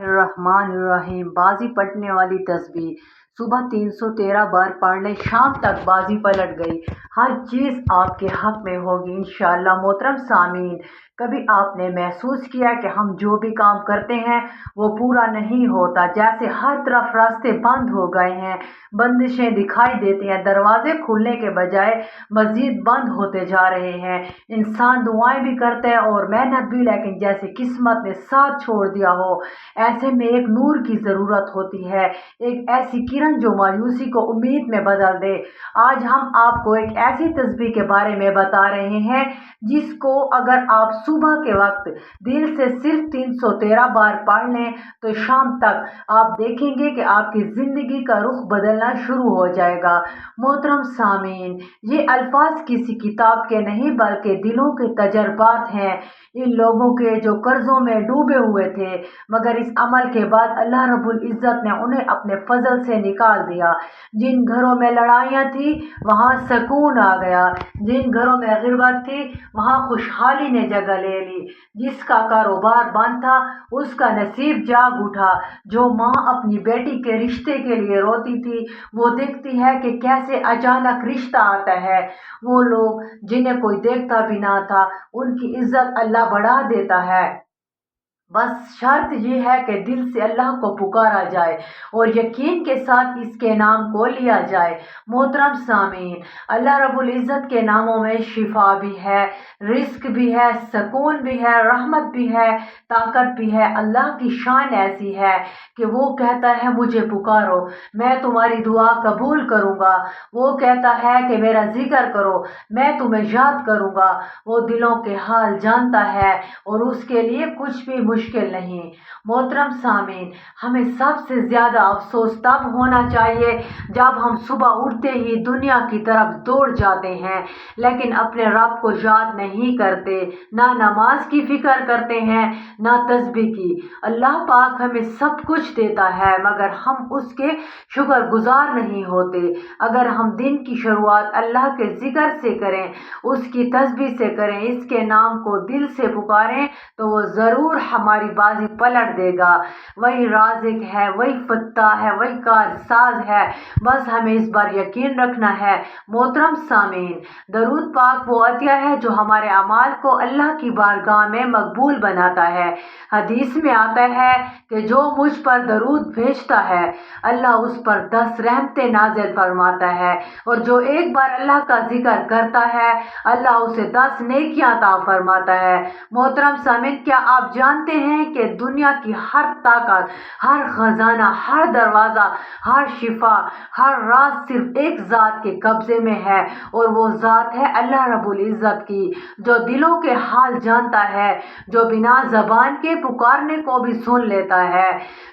रहमान الرحیم बाजी पलटने वाली तस्बीह। सुबह 313 बार पढ़ लें, शाम तक बाजी पलट गई। हर चीज़ आपके हक में होगी इंशाअल्लाह। मोहतरम सामीन, कभी आपने महसूस किया कि हम जो भी काम करते हैं वो पूरा नहीं होता, जैसे हर तरफ रास्ते बंद हो गए हैं, बंदिशें दिखाई देती हैं, दरवाजे खुलने के बजाय मज़ीद बंद होते जा रहे हैं। इंसान दुआएं भी करते हैं और मेहनत भी, लेकिन जैसे किस्मत ने साथ छोड़ दिया हो। ऐसे में एक नूर की ज़रूरत होती है, एक ऐसी किरण जो मायूसी को उम्मीद में बदल दे। आज हम आपको एक ऐसी तस्बीह के बारे में बता रहे हैं जिसको अगर आप सुबह के वक्त दिल से सिर्फ 313 बार पढ़ लें तो शाम तक आप देखेंगे कि आपकी ज़िंदगी का रुख बदलना शुरू हो जाएगा। मोहतरम सामीन, ये अल्फाज किसी किताब के नहीं बल्कि दिलों के तजर्बात हैं, इन लोगों के जो कर्जों में डूबे हुए थे, मगर इस अमल के बाद अल्लाह रब्बुल इज़्ज़त ने उन्हें अपने फजल से निकाल दिया। जिन घरों में लड़ाइयाँ थी वहाँ सुकून आ गया, जिन घरों में गिरबत थी वहाँ खुशहाली ने जगह ले ली, जिसका कारोबार बंद था उसका नसीब जाग उठा। जो माँ अपनी बेटी के रिश्ते के लिए रोती थी वो देखती है कि कैसे अचानक रिश्ता आता है। वो लोग जिन्हें कोई देखता भी ना था उनकी इज्जत अल्लाह बढ़ा देता है। बस शर्त ये है कि दिल से अल्लाह को पुकारा जाए और यकीन के साथ इसके नाम को लिया जाए। मोहतरम सामीन, अल्लाह रब्बुल इज़्ज़त के नामों में शिफा भी है, रिस्क भी है, सुकून भी है, रहमत भी है, ताकत भी है। अल्लाह की शान ऐसी है कि वो कहता है मुझे पुकारो, मैं तुम्हारी दुआ कबूल करूँगा। वो कहता है कि मेरा जिक्र करो, मैं तुम्हें याद करूँगा। वो दिलों के हाल जानता है और उसके लिए कुछ भी मुश्किल नहीं। मोहतरम सामीन, हमें सबसे ज़्यादा अफसोस तब होना चाहिए जब हम सुबह उठते ही दुनिया की तरफ दौड़ जाते हैं लेकिन अपने रब को याद नहीं करते, ना नमाज की फिक्र करते हैं ना तस्बीह की। अल्लाह पाक हमें सब कुछ देता है मगर हम उसके शुक्रगुजार नहीं होते। अगर हम दिन की शुरुआत अल्लाह के जिक्र से करें, उसकी तस्बीह से करें, इसके नाम को दिल से पुकारें तो वो ज़रूर हमारी बाजी पलट देगा। वही राज़िक है, वही फत्ता है, वही कारसाज है, बस हमें इस बार यकीन रखना है। मोहतरम सामीन, दरूद पाक वो अतिया है जो हमारे अमाल को अल्लाह की बारगाह में मकबूल बनाता है। हदीस में आता है कि जो मुझ पर दरूद भेजता है अल्लाह उस पर 10 रहमतें नाज़िल फरमाता है और जो एक बार अल्लाह का जिक्र करता है अल्लाह उसे 10 नेकियां अता फरमाता है। मोहतरम सामीन, क्या आप जानते हैं कि दुनिया की हर ताकत, हर खजाना, हर दरवाज़ा, हर शिफा, हर राज सिर्फ एक ज़ात के कब्ज़े में है और वो ज़ात है अल्लाह रब्बुल इज़्ज़त की, जो दिलों के हाल जानता है, जो बिना ज़बान के पुकारने को भी सुन लेता है,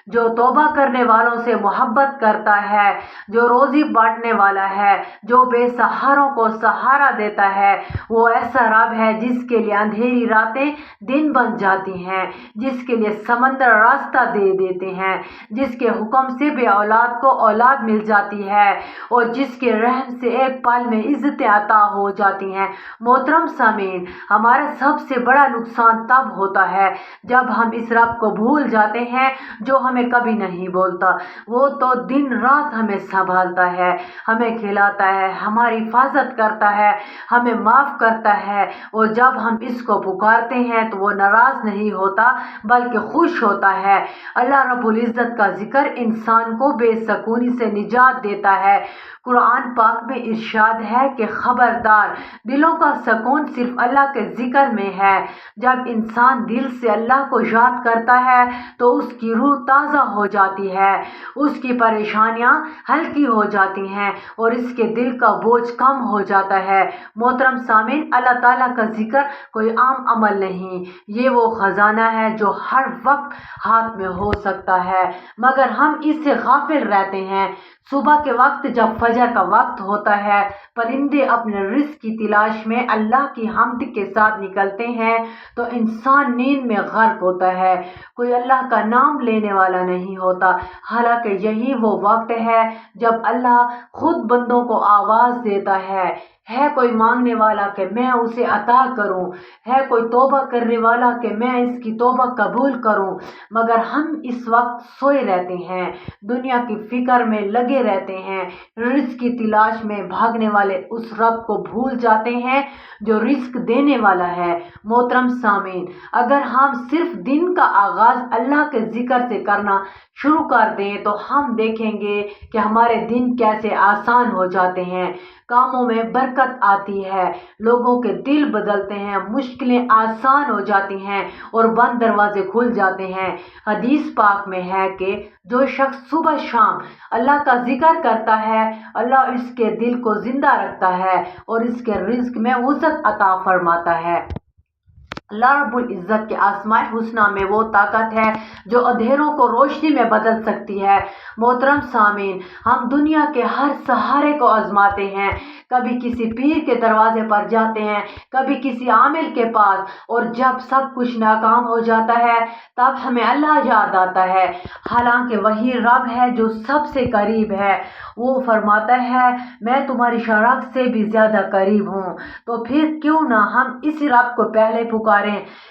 जो तौबा करने वालों से मोहब्बत करता है, जो रोज़ी बांटने वाला है, जो बेसहारों को सहारा देता है। वो ऐसा रब है जिसके लिए अंधेरी रातें दिन बन जाती हैं, जिसके लिए समंदर रास्ता दे देते हैं, जिसके हुक्म से बे औलाद को औलाद मिल जाती है और जिसके रहम से एक पल में इज्जतें अता हो जाती हैं। मोहतरम सामीन, हमारा सबसे बड़ा नुकसान तब होता है जब हम इस रब को भूल जाते हैं जो हमें कभी नहीं बोलता। वो तो दिन रात हमें संभालता है, हमें खिलाता है, हमारी हिफाजत करता है, हमें माफ़ करता है और जब हम इसको पुकारते हैं तो वो नाराज़ नहीं होता बल्कि खुश होता है। अल्लाह रब्बुल इज़्ज़त का जिक्र इंसान को बेसुकूनी से निजात देता है। कुरान पाक में इरशाद है कि खबरदार, दिलों का सुकून सिर्फ अल्लाह के जिक्र में है। जब इंसान दिल से अल्लाह को याद करता है तो उसकी रूह ताज़ा हो जाती है, उसकी परेशानियां हल्की हो जाती हैं और इसके दिल का बोझ कम हो जाता है। मोहतरम सामीन, अल्लाह ताला का जिक्र कोई आम अमल नहीं, ये वो ख़जाना है जो हर वक्त हाथ में हो सकता है मगर हम इससे गाफिल रहते हैं। सुबह के वक्त जब फजर का वक्त होता है, परिंदे अपने रिज़्क़ की तलाश में अल्लाह की हम्द के साथ निकलते हैं तो इंसान नींद में गर्क होता है, कोई अल्लाह का नाम लेने वाला नहीं होता। हालांकि यही वो वक्त है जब अल्लाह खुद बंदों को आवाज़ देता है, ہے کوئی مانگنے والا کہ میں اسے عطا کروں، ہے کوئی توبہ کرنے والا کہ میں اس کی توبہ قبول کروں، مگر ہم اس وقت سوئے رہتے ہیں، دنیا کی فکر میں لگے رہتے ہیں، رزق کی تلاش میں بھاگنے والے اس رب کو بھول جاتے ہیں جو رزق دینے والا ہے۔ محترم سامعین، اگر ہم صرف دن کا آغاز اللہ کے ذکر سے کرنا شروع کر دیں تو ہم دیکھیں گے کہ ہمارے دن کیسے آسان ہو جاتے ہیں، کاموں میں برکت آتی ہے، لوگوں کے دل بدلتے ہیں، مشکلیں آسان ہو جاتی ہیں اور بند دروازے کھل جاتے ہیں۔ حدیث پاک میں ہے کہ جو شخص صبح شام اللہ کا ذکر کرتا ہے، اللہ اس کے دل کو زندہ رکھتا ہے اور اس کے رزق میں وسعت عطا فرماتا ہے۔ اللہ رب العزت کے اسماء الحسنی میں وہ طاقت ہے جو اندھیروں کو روشنی میں بدل سکتی ہے۔ محترم سامعین، ہم دنیا کے ہر سہارے کو آزماتے ہیں، کبھی کسی پیر کے دروازے پر جاتے ہیں، کبھی کسی عامل کے پاس، اور جب سب کچھ ناکام ہو جاتا ہے تب ہمیں اللہ یاد آتا ہے، حالانکہ وہی رب ہے جو سب سے قریب ہے۔ وہ فرماتا ہے میں تمہاری شرح سے بھی زیادہ قریب ہوں، تو پھر کیوں نہ ہم اسی رب کو پہلے پکاریں،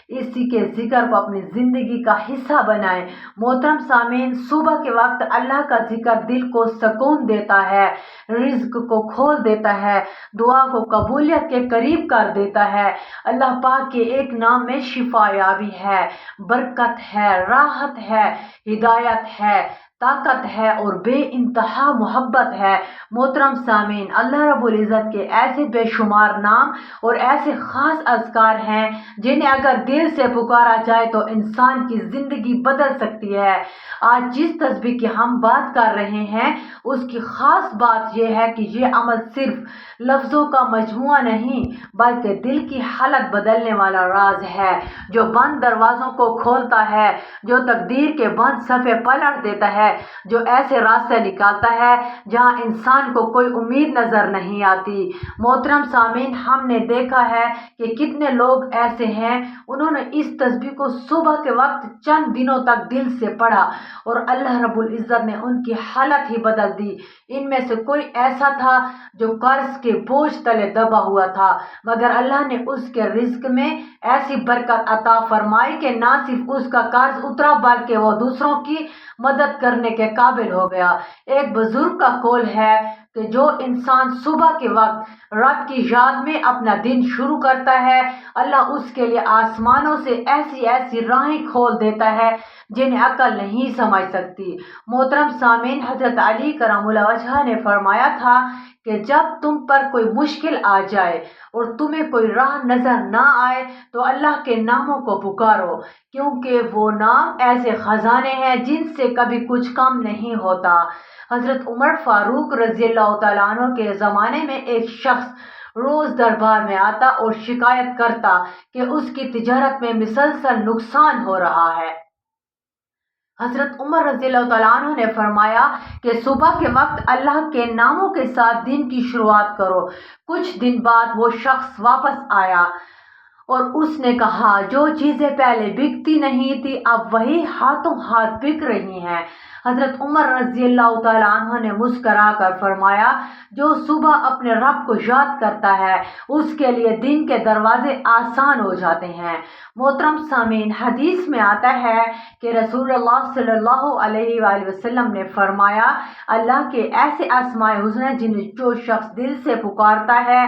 اسی کے ذکر کو اپنی زندگی کا حصہ بنائیں۔ محترم سامعین، صبح کے وقت اللہ کا ذکر دل کو سکون دیتا ہے، رزق کو کھول دیتا ہے، دعا کو قبولیت کے قریب کر دیتا ہے۔ اللہ پاک کے ایک نام میں شفا یابی ہے، برکت ہے، راحت ہے، ہدایت ہے، طاقت ہے اور بے انتہا محبت ہے۔ محترم سامعین، اللہ رب العزت کے ایسے بے شمار نام اور ایسے خاص اذکار ہیں جنہیں اگر دل سے پکارا جائے تو انسان کی زندگی بدل سکتی ہے۔ آج جس تسبیح کی ہم بات کر رہے ہیں اس کی خاص بات یہ ہے کہ یہ عمل صرف لفظوں کا مجموعہ نہیں بلکہ دل کی حالت بدلنے والا راز ہے، جو بند دروازوں کو کھولتا ہے، جو تقدیر کے بند صفحے پلٹ دیتا ہے، جو ایسے راستے نکالتا ہے جہاں انسان کو کوئی امید نظر نہیں آتی۔ محترم سامعین، ہم نے دیکھا ہے کہ کتنے لوگ ایسے ہیں انہوں نے اس تسبیح کو صبح کے وقت چند دنوں تک دل سے پڑھا اور اللہ رب العزت نے ان کی حالت ہی بدل دی۔ ان میں سے کوئی ایسا تھا جو قرض کے بوجھ تلے دبا ہوا تھا، مگر اللہ نے اس کے رزق میں ایسی برکت عطا فرمائی کہ نہ صرف اس کا قرض اترا بلکہ وہ دوسروں کی مدد کرنے کے قابل ہو گیا۔ ایک بزرگ کا قول ہے کہ جو انسان صبح کے وقت رب کی یاد میں اپنا دن شروع کرتا ہے، اللہ اس کے لیے آسمانوں سے ایسی ایسی راہیں کھول دیتا ہے جنہیں عقل نہیں سمجھ سکتی۔ محترم سامعین، حضرت علی کرم اللہ وجہہ نے فرمایا تھا کہ جب تم پر کوئی مشکل آ جائے اور تمہیں کوئی راہ نظر نہ آئے تو اللہ کے ناموں کو پکارو، کیونکہ وہ نام ایسے خزانے ہیں جن سے کبھی کچھ کم نہیں ہوتا۔ حضرت عمر فاروق رضی اللہ تعالیٰ عنہ کے زمانے میں ایک شخص روز دربار میں آتا اور شکایت کرتا کہ اس کی تجارت میں مسلسل نقصان ہو رہا ہے۔ حضرت عمر رضی اللہ تعالیٰ عنہ نے فرمایا کہ صبح کے وقت اللہ کے ناموں کے ساتھ دن کی شروعات کرو۔ کچھ دن بعد وہ شخص واپس آیا اور اس نے کہا جو چیزیں پہلے بکتی نہیں تھی اب وہی ہاتھوں ہاتھ بک رہی ہیں۔ حضرت عمر رضی اللہ تعالیٰ عنہ نے مسکرا کر فرمایا جو صبح اپنے رب کو یاد کرتا ہے اس کے لیے دن کے دروازے آسان ہو جاتے ہیں۔ محترم سامعین، حدیث میں آتا ہے کہ رسول اللہ صلی اللہ علیہ وآلہ وسلم نے فرمایا اللہ کے ایسے اسماء الحسنی جنہیں جو شخص دل سے پکارتا ہے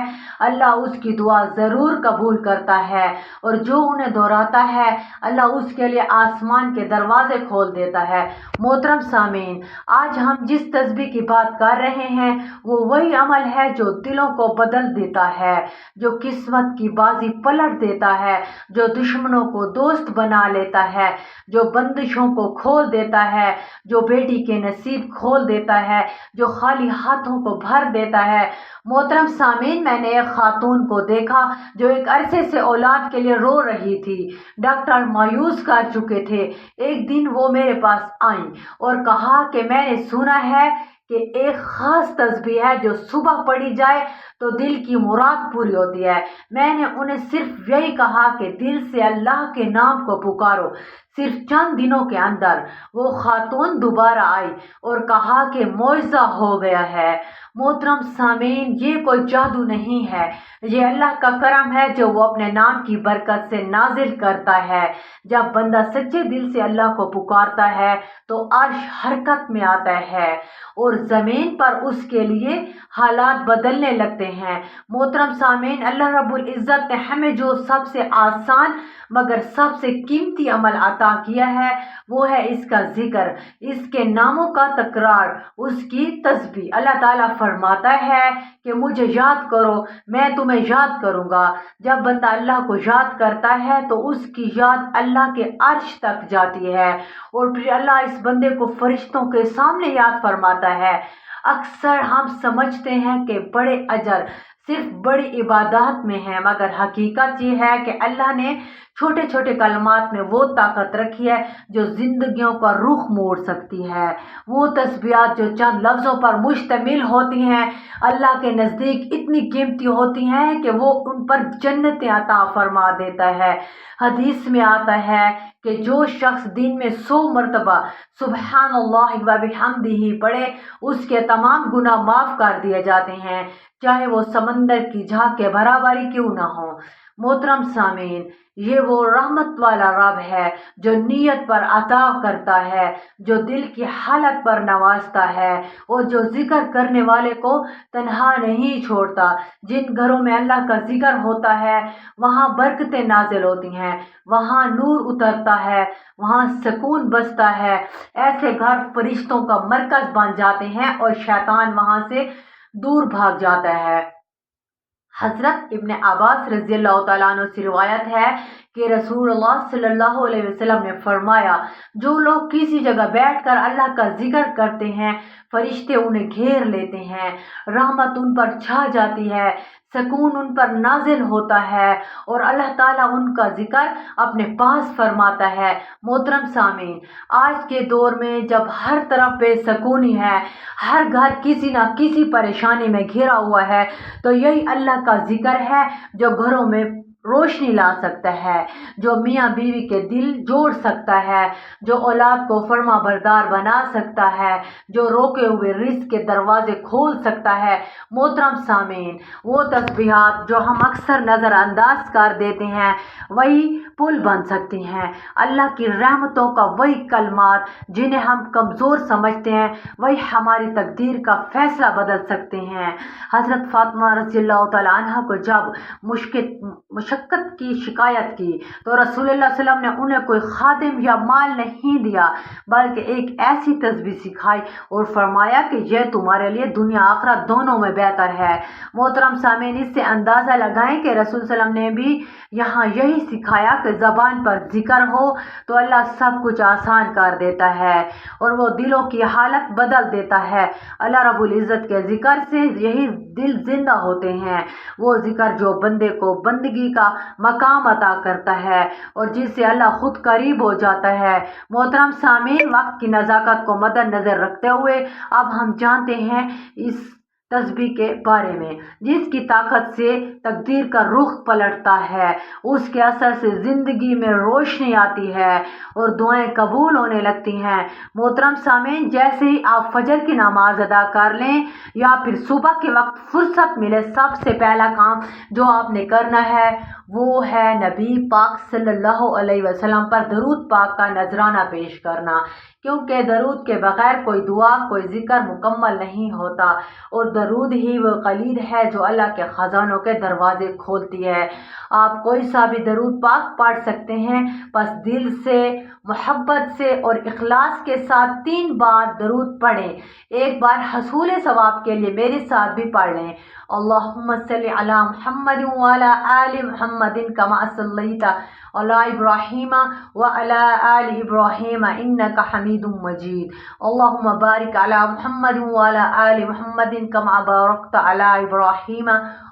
اللہ اس کی دعا ضرور قبول کرتا ہے اور جو انہیں دہراتا ہے اللہ اس کے لیے آسمان کے دروازے کھول دیتا ہے۔ محترم سامعین، آج ہم جس تسبیح کی بات کر رہے ہیں وہ وہی عمل ہے جو دلوں کو بدل دیتا ہے، جو قسمت کی بازی پلٹ دیتا ہے، جو دشمنوں کو دوست بنا لیتا ہے، جو بندشوں کو کھول دیتا ہے، جو بیٹی کے نصیب کھول دیتا ہے، جو خالی ہاتھوں کو بھر دیتا ہے۔ محترم سامعین، میں نے ایک خاتون کو دیکھا جو ایک عرصے سے اولاد کے لیے رو رہی تھی، ڈاکٹر مایوس کر چکے تھے۔ ایک دن وہ میرے پاس آئیں اور کہا کہ میں نے سنا ہے کہ ایک خاص تسبیح ہے جو صبح پڑھی جائے تو دل کی مراد پوری ہوتی ہے۔ میں نے انہیں صرف یہی کہا کہ دل سے اللہ کے نام کو پکارو۔ صرف چند دنوں کے اندر وہ خاتون دوبارہ آئی اور کہا کہ معجزہ ہو گیا ہے۔ محترم سامعین، یہ کوئی جادو نہیں ہے، یہ اللہ کا کرم ہے جو وہ اپنے نام کی برکت سے نازل کرتا ہے۔ جب بندہ سچے دل سے اللہ کو پکارتا ہے تو عرش حرکت میں آتا ہے اور زمین پر اس کے لیے حالات بدلنے لگتے ہیں۔ محترم سامعین، اللہ رب العزت نے ہمیں جو سب سے آسان مگر سب سے قیمتی عمل عطا کیا ہے وہ ہے اس کا ذکر، اس کے ناموں کا تکرار، اس کی تسبیح۔ اللہ تعالیٰ فرماتا ہے کہ مجھے یاد کرو، میں تمہیں یاد کروں گا۔ جب بندہ اللہ کو یاد کرتا ہے تو اس کی یاد اللہ کے عرش تک جاتی ہے اور پھر اللہ اس بندے کو فرشتوں کے سامنے یاد فرماتا ہے۔ اکثر ہم سمجھتے ہیں کہ بڑے اجر صرف بڑی عبادات میں ہیں، مگر حقیقت یہ ہے کہ اللہ نے چھوٹے چھوٹے کلمات میں وہ طاقت رکھی ہے جو زندگیوں کا رخ موڑ سکتی ہے۔ وہ تسبیحات جو چند لفظوں پر مشتمل ہوتی ہیں اللہ کے نزدیک اتنی قیمتی ہوتی ہیں کہ وہ ان پر جنتیں عطا فرما دیتا ہے۔ حدیث میں آتا ہے کہ جو شخص دن میں 100 مرتبہ سبحان اللہ و بحمدہ پڑھے اس کے تمام گناہ معاف کر دیے جاتے ہیں، چاہے وہ سمندر کی جھاگ کے برابر ہی کیوں نہ ہو۔ محترم سامعین، یہ وہ رحمت والا رب ہے جو نیت پر عطا کرتا ہے، جو دل کی حالت پر نوازتا ہے اور جو ذکر کرنے والے کو تنہا نہیں چھوڑتا۔ جن گھروں میں اللہ کا ذکر ہوتا ہے وہاں برکتیں نازل ہوتی ہیں، وہاں نور اترتا ہے، وہاں سکون بستا ہے۔ ایسے گھر فرشتوں کا مرکز بن جاتے ہیں اور شیطان وہاں سے دور بھاگ جاتا ہے۔ حضرت ابن عباس رضی اللہ تعالیٰ عنہ سے روایت ہے کہ رسول اللہ صلی اللہ علیہ وسلم نے فرمایا، جو لوگ کسی جگہ بیٹھ کر اللہ کا ذکر کرتے ہیں فرشتے انہیں گھیر لیتے ہیں، رحمت ان پر چھا جاتی ہے، سکون ان پر نازل ہوتا ہے اور اللہ تعالیٰ ان کا ذکر اپنے پاس فرماتا ہے۔ محترم سامعین، آج کے دور میں جب ہر طرف بے سکونی ہے، ہر گھر کسی نہ کسی پریشانی میں گھرا ہوا ہے، تو یہی اللہ کا ذکر ہے جو گھروں میں روشنی لا سکتا ہے، جو میاں بیوی کے دل جوڑ سکتا ہے، جو اولاد کو فرما بردار بنا سکتا ہے، جو روکے ہوئے رزق کے دروازے کھول سکتا ہے۔ محترم سامعین، وہ تسبیحات جو ہم اکثر نظر انداز کر دیتے ہیں وہی پل بن سکتی ہیں۔ اللہ کی رحمتوں کا وہی کلمات جنہیں ہم کمزور سمجھتے ہیں وہی ہماری تقدیر کا فیصلہ بدل سکتے ہیں۔ حضرت فاطمہ رضی اللہ تعالیٰ عنہ کو جب مشقت کی شکایت کی تو رسول اللہ صلی اللہ علیہ وسلم نے انہیں کوئی خادم یا مال نہیں دیا بلکہ ایک ایسی تسبیح سکھائی اور فرمایا کہ یہ تمہارے لیے دنیا آخرت دونوں میں بہتر ہے۔ محترم سامعین، اس سے اندازہ لگائیں کہ رسول صلی اللہ علیہ وسلم نے بھی یہاں یہی سکھایا کہ زبان پر ذکر ہو تو اللہ سب کچھ آسان کر دیتا ہے اور وہ دلوں کی حالت بدل دیتا ہے۔ اللہ رب العزت کے ذکر سے یہی دل زندہ ہوتے ہیں، وہ ذکر جو بندے کو بندگی کا مقام عطا کرتا ہے اور جس سے اللہ خود قریب ہو جاتا ہے۔ محترم سامعین، وقت کی نزاکت کو مد نظر رکھتے ہوئے اب ہم جانتے ہیں اس تسبیح کے بارے میں جس کی طاقت سے تقدیر کا رخ پلٹتا ہے، اس کے اثر سے زندگی میں روشنی آتی ہے اور دعائیں قبول ہونے لگتی ہیں۔ محترم سامعین، جیسے ہی آپ فجر کی نماز ادا کر لیں یا پھر صبح کے وقت فرصت ملے، سب سے پہلا کام جو آپ نے کرنا ہے وہ ہے نبی پاک صلی اللہ علیہ وسلم پر درود پاک کا نذرانہ پیش کرنا، کیونکہ درود کے بغیر کوئی دعا کوئی ذکر مکمل نہیں ہوتا اور درود ہی وہ کلید ہے جو اللہ کے خزانوں کے دروازے کھولتی ہے۔ آپ کوئی سا بھی درود پاک پڑھ سکتے ہیں، بس دل سے محبت سے اور اخلاص کے ساتھ 3 بار درود پڑھیں۔ ایک بار حصول ثواب کے لیے میرے ساتھ بھی پڑھ لیں، اللہم صلی علی محمد وعلی آل محمد کما صلیت علی ابراہیم وعلی آل ابراہیم انک حمید مجید، اللہم بارک علی محمد وعلی آل محمد کما بارکت علی ابراہیم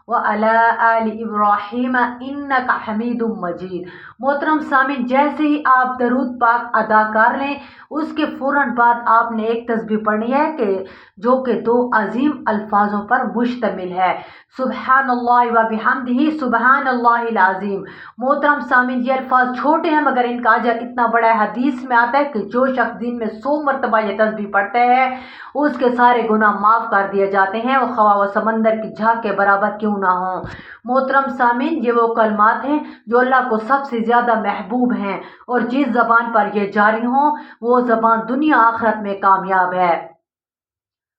व अला आलि इब्राहीम इन्नका हमीदुम मजीद। मोहतरम सामीन, जैसे ही आप दरूद पाक अदा कर लें उसके फ़ौरन बाद आपने एक तस्बीह पढ़नी है कि जो कि दो अजीम अल्फाजों पर मुश्तमिल है, सुबहानल्लाह व बिहम्दिही सुबहानल्लाहिल अज़ीम। मोहतरम सामीन, ये अल्फाज छोटे हैं मगर इनका अजर इतना बड़ा है। हदीस में आता है कि जो शख्स दिन में 100 मरतबा ये तस्बीह पढ़ते हैं उसके सारे गुनाह माफ़ कर दिए जाते हैं, वो खवा व समंदर की झाग के बराबर क्यों ना हो। मोहतरम सामीन, ये वो कलमात हैं जो अल्लाह को सबसे ज़्यादा महबूब हैं और जिस ज़बान पर ये जारी हों वो ज़बान दुनिया आखिरत में कामयाब है।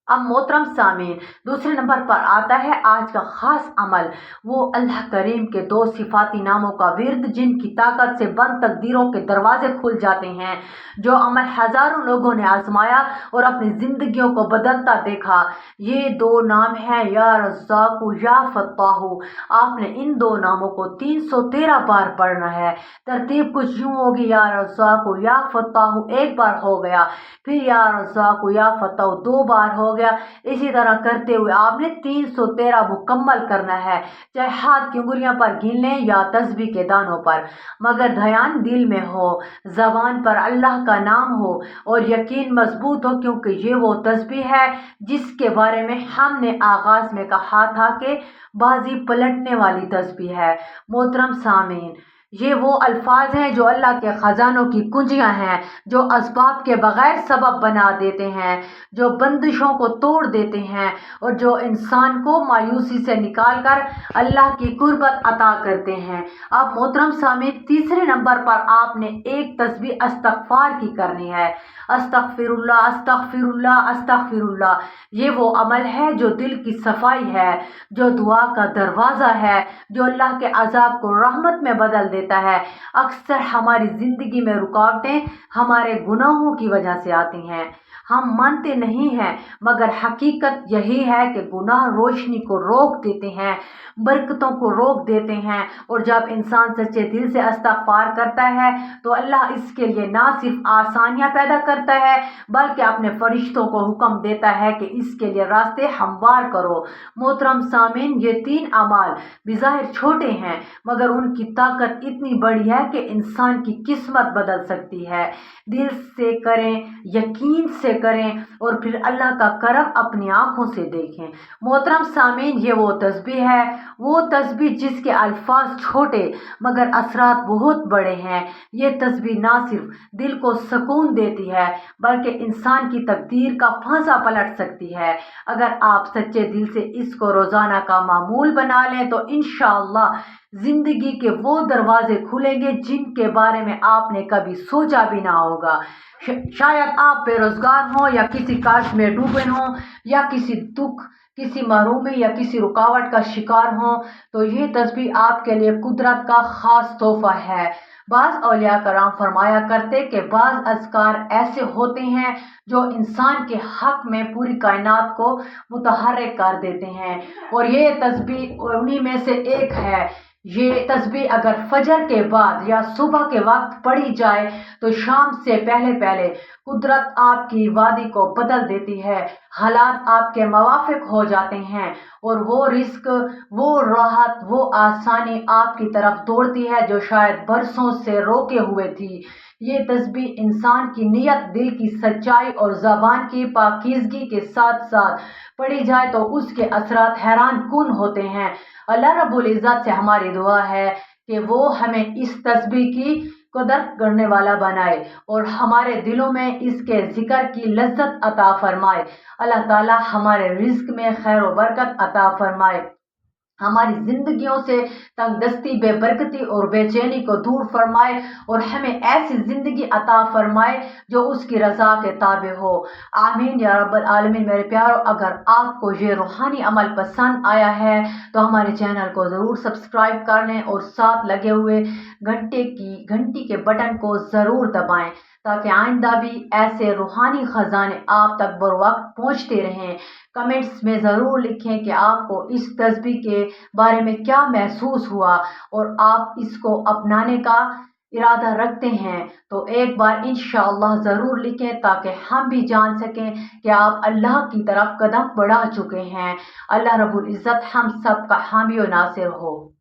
अब मोहतरम सामीन, दूसरे नंबर पर आता है आज का ख़ास अमल, वो अल्लाह करीम के दो सिफाती नामों का विर्द जिनकी ताकत से बंद तकदीरों के दरवाजे खुल जाते हैं। जो अमल हज़ारों लोगों ने आजमाया और अपनी ज़िंदगियों को बदलता देखा। ये दो नाम हैं या रज़्ज़ाक़ु या फ़त्ताहु। आपने इन दो नामों को 313 बार पढ़ना है। तरतीब कुछ यूँ होगी, या रज़्ज़ाक़ु या फ़त्ताहु एक बार हो गया, फिर या रज़्ज़ाक़ु या फ़त्ताहु 2 बार हो गया। इसी तरह करते हुए आपने 313 मुकम्मल करना है, चाहे हाथ की उंगलियों पर गिन लें या तस्बीह के दानों पर, मगर ध्यान दिल में हो, ज़बान पर अल्लाह का नाम हो और यकीन मजबूत हो, क्योंकि ये वो तस्बीह है जिसके बारे में हमने आगाज़ में कहा था कि बाजी पलटने वाली तस्बीह है। मोहतरम सामीन, ये वो अल्फाज हैं जो अल्लाह के ख़जानों की कुंजियाँ हैं, जो असबाब के बग़ैर सबब बना देते हैं, जो बंदिशों को तोड़ देते हैं और जो इंसान को मायूसी से निकाल कर अल्लाह की कुर्बत अता करते हैं। अब मोहतरम सामीन, तीसरे नंबर पर आपने एक तस्बीह इस्तग़फ़ार की करनी है। अस्तग़फ़िरुल्लाह अस्तग़फ़िरुल्लाह अस्तग़फ़िरुल्लाह। ये वो अमल है जो दिल की सफाई है, जो दुआ का दरवाज़ा है, जो अल्लाह के अज़ाब को रहमत में बदल देता है। अक्सर हमारी ज़िंदगी में रुकावटें हमारे गुनाहों की वजह से आती हैं, हम मानते नहीं हैं, मगर हकीकत यही है कि गुनाह रोशनी को रोक देते हैं, बरकतों को रोक देते हैं। और जब इंसान सच्चे दिल से इस्तग़फ़ार करता है तो अल्लाह इसके लिए ना सिर्फ आसानियाँ पैदा करता है बल्कि अपने फरिश्तों को हुक्म देता है कि इसके लिए रास्ते हमवार करो। मोहतरम सामीन, ये 3 अमाल बिज़ाहिर छोटे हैं मगर उनकी ताकत इतनी बड़ी है कि इंसान की किस्मत बदल सकती है। दिल से करें, यकीन से करें और फिर अल्लाह का करम अपनी आँखों से देखें। मोहतरम सामीन, ये वो तस्बीह है, वो तस्बीह जिसके अल्फाज छोटे मगर असरात बहुत बड़े हैं। ये तस्बीह ना सिर्फ दिल को सुकून देती है बल्कि इंसान की तकदीर का फांसा पलट सकती है। अगर आप सच्चे दिल से इसको रोज़ाना का मामूल बना लें तो इंशाअल्लाह जिंदगी के वो दरवाजे खुलेंगे जिनके बारे में आपने कभी सोचा भी ना होगा। शायद आप बेरोजगार हों या किसी कर्ज में डूबे हों या किसी दुख, किसी महरूमी या किसी रुकावट का शिकार हों, तो ये तस्बीह आपके लिए कुदरत का खास तोहफा है। बाज़ औलिया कराम फरमाया करते कि बाज़ अज़कार ऐसे होते हैं जो इंसान के हक में पूरी कायनात को मुतहर्रिक कर देते हैं और ये तस्बीह उन्हीं में से एक है। ये तस्बीह अगर फजर के बाद या सुबह के वक्त पढ़ी जाए तो शाम से पहले पहले कुदरत आपकी वादी को बदल देती है, हालात आपके मुवाफिक हो जाते हैं और वो रिस्क, वो राहत, वो आसानी आपकी तरफ दौड़ती है जो शायद बरसों से रोके हुए थी। ये तस्बीह इंसान की नीयत, दिल की सच्चाई और ज़बान की पाकीज़गी के साथ साथ पढ़ी जाए तो उसके असरात हैरान कुन होते हैं। अल्लाह रब्बुल इज़्ज़त से हमारी दुआ है कि वो हमें इस तस्बीह की कदर करने वाला बनाए और हमारे दिलों में इसके ज़िक्र की लज्जत अता फरमाए। अल्लाह ताला हमारे रिज़्क़ में खैर व बरकत अता फरमाए, हमारी ज़िंदगियों से तंगदस्ती, बेबरकती और बेचैनी को दूर फरमाए और हमें ऐसी ज़िंदगी अता फरमाए जो उसकी रज़ा के ताबे हो। आमीन या रब्बल आलमीन। मेरे प्यारो, अगर आपको ये रूहानी अमल पसंद आया है तो हमारे चैनल को ज़रूर सब्सक्राइब कर लें और साथ लगे हुए घंटी के बटन को ज़रूर दबाएं ताकि आइंदा भी ऐसे रूहानी ख़जाने आप तक बर वक्त पहुँचते रहें। कमेंट्स में ज़रूर लिखें कि आपको इस तस्बीह के बारे में क्या महसूस हुआ और आप इसको अपनाने का ارادہ رکھتے ہیں تو ایک بار انشاءاللہ ضرور لکھیں، تاکہ ہم بھی جان سکیں کہ آپ اللہ کی طرف قدم بڑھا چکے ہیں۔ اللہ رب العزت ہم سب کا حامی و ناصر ہو۔